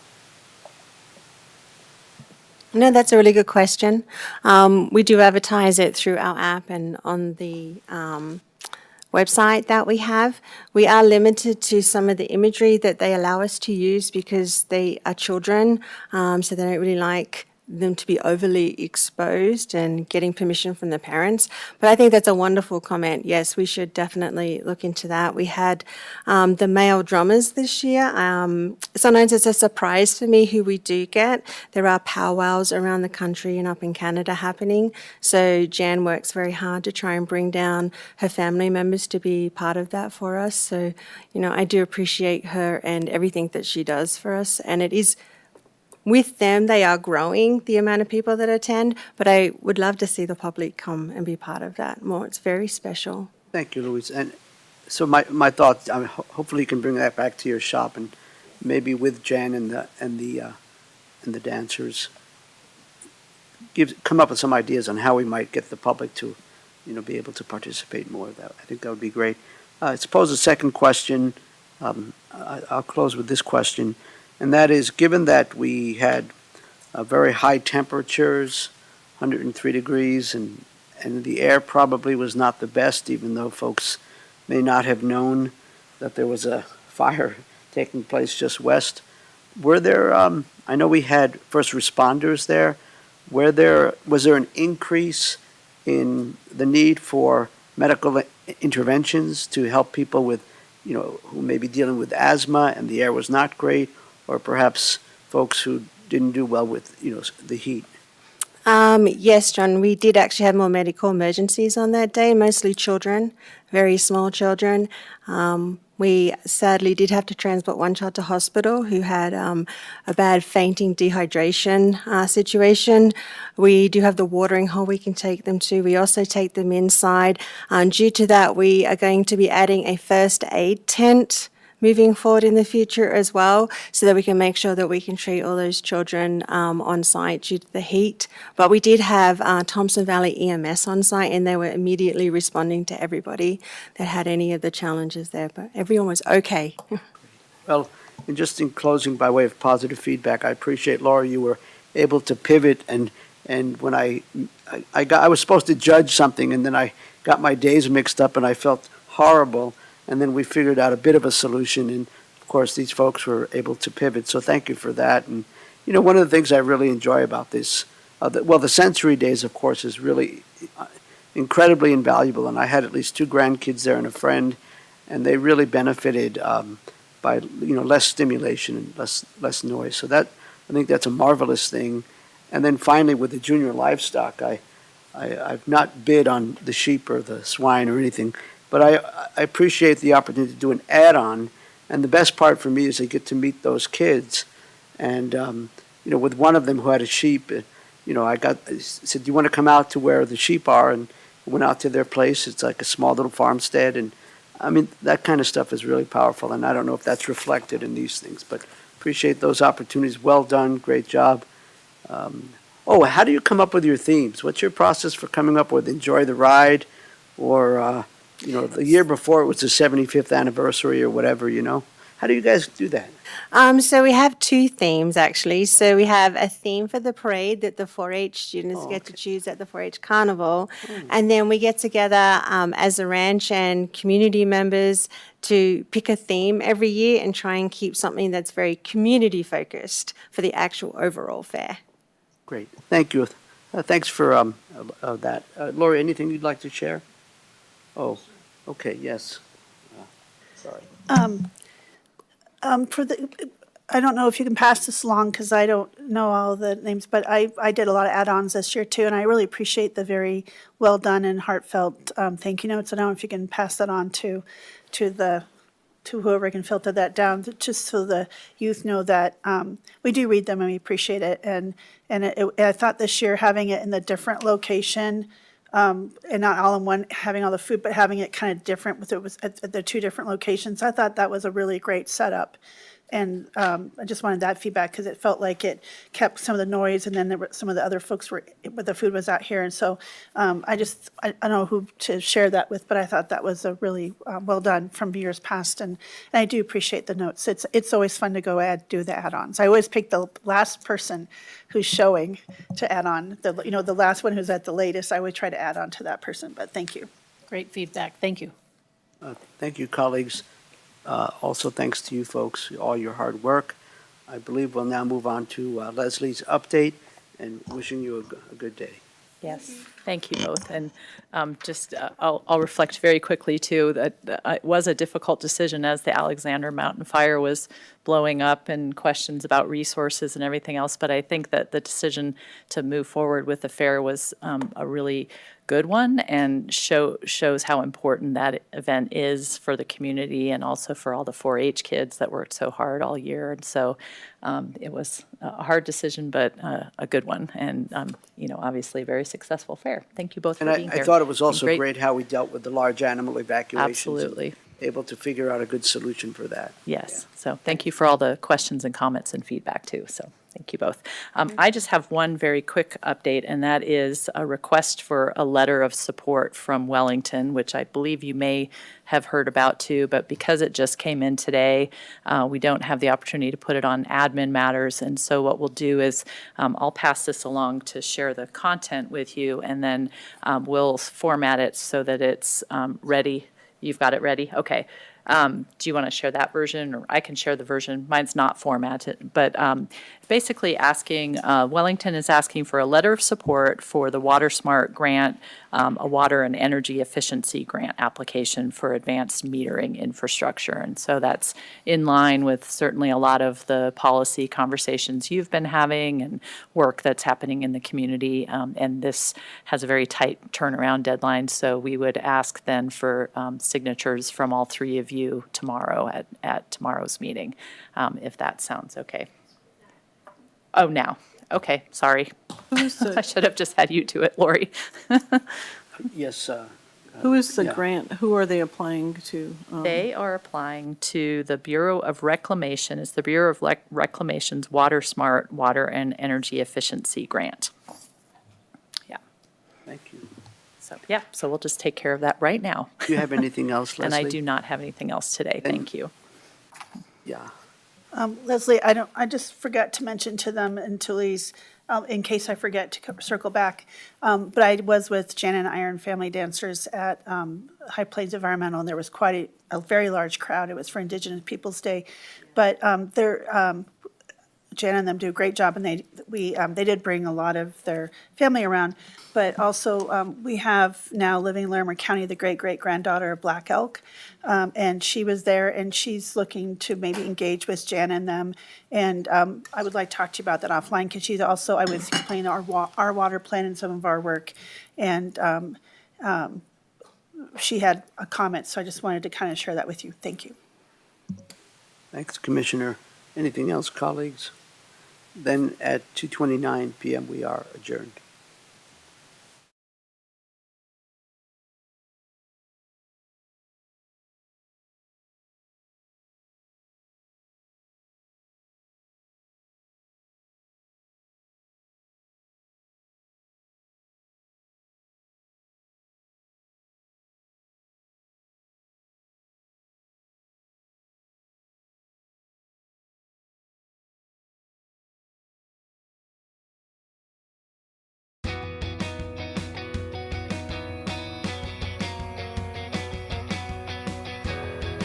No, that's a really good question. We do advertise it through our app and on the website that we have. We are limited to some of the imagery that they allow us to use because they are children, so they don't really like them to be overly exposed and getting permission from the parents. But I think that's a wonderful comment. Yes, we should definitely look into that. We had the male drummers this year. Sometimes it's a surprise for me who we do get. There are powwows around the country and up in Canada happening. So Jan works very hard to try and bring down her family members to be part of that for us. So, I do appreciate her and everything that she does for us. And it is, with them, they are growing the amount of people that attend, but I would love to see the public come and be part of that more. It's very special. thank you, Louise. And so my thoughts, I mean, hopefully you can bring that back to your shop, and maybe with Jan and the dancers, come up with some ideas on how we might get the public to, be able to participate more. I think that would be great. I suppose a second question, I'll close with this question, and that is, given that we had very high temperatures, 103 degrees, and the air probably was not the best, even though folks may not have known that there was a fire taking place just west. Were there, I know we had first responders there, was there an increase in the need for medical interventions to help people with, who may be dealing with asthma and the air was not great, or perhaps folks who didn't do well with, the heat? Yes, John, we did actually have more medical emergencies on that day, mostly children, very small children. We sadly did have to transport one child to hospital who had a bad fainting dehydration situation. We do have the watering hole we can take them to. We also take them inside. Due to that, we are going to be adding a first aid tent moving forward in the future as well, so that we can make sure that we can treat all those children on site due to the heat. But we did have Thompson Valley EMS on site, and they were immediately responding to everybody that had any of the challenges there, but everyone was okay. Well, and just in closing, by way of positive feedback, I appreciate, Laura, you were able to pivot, and when I was supposed to judge something, and then I got my days mixed up, and I felt horrible. And then we figured out a bit of a solution, and of course, these folks were able to pivot. So thank you for that. And one of the things I really enjoy about this, the sensory days, of course, is really incredibly invaluable. And I had at least 2 grandkids there and a friend, and they really benefited by less stimulation and less noise. So I think that's a marvelous thing. And then finally, with the junior livestock, I've not bid on the sheep or the swine or anything, but I appreciate the opportunity to do an add-on, and the best part for me is I get to meet those kids. And, with one of them who had a sheep, I said, do you want to come out to where the sheep are? And went out to their place. It's like a small little farmstead. And, I mean, that kind of stuff is really powerful, and I don't know if that's reflected in these things, but appreciate those opportunities. Well done, great job. Oh, how do you come up with your themes? What's your process for coming up with enjoy the ride? Or, the year before it was the 75th anniversary or whatever, How do you guys do that? So we have two themes actually. So we have a theme for the parade that the 4-H students get to choose at the 4-H Carnival. And then we get together as a ranch and community members to pick a theme every year and try and keep something that's very community focused for the actual overall fair. Great, thank you. Thanks for that. Lori, anything you'd like to share? Oh, okay, yes. Sorry. I don't know if you can pass this along because I don't know all the names, but I did a lot of add-ons this year too, and I really appreciate the very well done and heartfelt thank you notes. I don't know if you can pass that on to whoever can filter that down, just so the youth know that we do read them and we appreciate it. And I thought this year having it in the different location, and not all in one, having all the food, but having it kind of different with it was at the two different locations. I thought that was a really great setup. And I just wanted that feedback because it felt like it kept some of the noise, and then there were some of the other folks but the food was out here. And so I don't know who to share that with, but I thought that was a really well done from years past. And I do appreciate the notes. It's always fun to go do the add-ons. I always pick the last person who's showing to add on, the last one who's at the latest. I would try to add on to that person, but thank you. Great feedback. Thank you. Thank you, colleagues. Also, thanks to you folks, all your hard work. I believe we'll now move on to Leslie's update, and wishing you a good day. Yes, thank you both. And I'll reflect very quickly too that it was a difficult decision as the Alexander Mountain fire was blowing up and questions about resources and everything else. But I think that the decision to move forward with the fair was a really good one, and shows how important that event is for the community and also for all the 4-H kids that worked so hard all year. And so it was a hard decision, but a good one, and obviously a very successful fair. Thank you both for And being I here. thought it was also Been great how we dealt with the large animal evacuations. Absolutely. Able to figure out a good solution for that. Yes. So thank you for all the questions and comments and feedback too. So thank you both. I just have one very quick update, and that is a request for a letter of support from Wellington, which I believe you may have heard about too, but because it just came in today, we don't have the opportunity to put it on admin matters. And so what we'll do is I'll pass this along to share the content with you, and then we'll format it so that it's ready. You've got it ready? Okay. Do you want to share that version, or I can share the version? Mine's not formatted, but basically asking, Wellington is asking for a letter of support for the Water Smart grant, a water and energy efficiency grant application for advanced metering infrastructure. And so that's in line with certainly a lot of the policy conversations you've been having and work that's happening in the community. And this has a very tight turnaround deadline, so we would ask then for signatures from all three of you tomorrow at tomorrow's meeting, if that sounds okay. Oh, now. Okay, sorry. I should have just had you do it, Lori. Yes. Who is the Yeah. grant? Who are they applying to? They are applying to the Bureau of Reclamation. It's the Bureau of Reclamation's Water Smart Water and Energy Efficiency Grant. Yeah. Thank you. So we'll just take care of that right now. Do you have anything else, And Leslie? I do not have anything else today. Thank you. Yeah. Leslie, I just forgot to mention to them and to Lise, in case I forget to circle back, but I was with Jan and Iron Family Dancers at High Plains Environmental, and there was quite a very large crowd. It was for Indigenous Peoples' Day, but Jan and them do a great job, and they did bring a lot of their family around. But also, we have now living in Larimer County the great-great-granddaughter of Black Elk, and she was there, and she's looking to maybe engage with Jan and them. And I would like to talk to you about that offline, because she's also, I was explaining our water plan and some of our work, and she had a comment, so I just wanted to kind of share that with you. Thank you. Thanks, Commissioner. Anything else, colleagues? Then at 2:29 p.m. we are adjourned.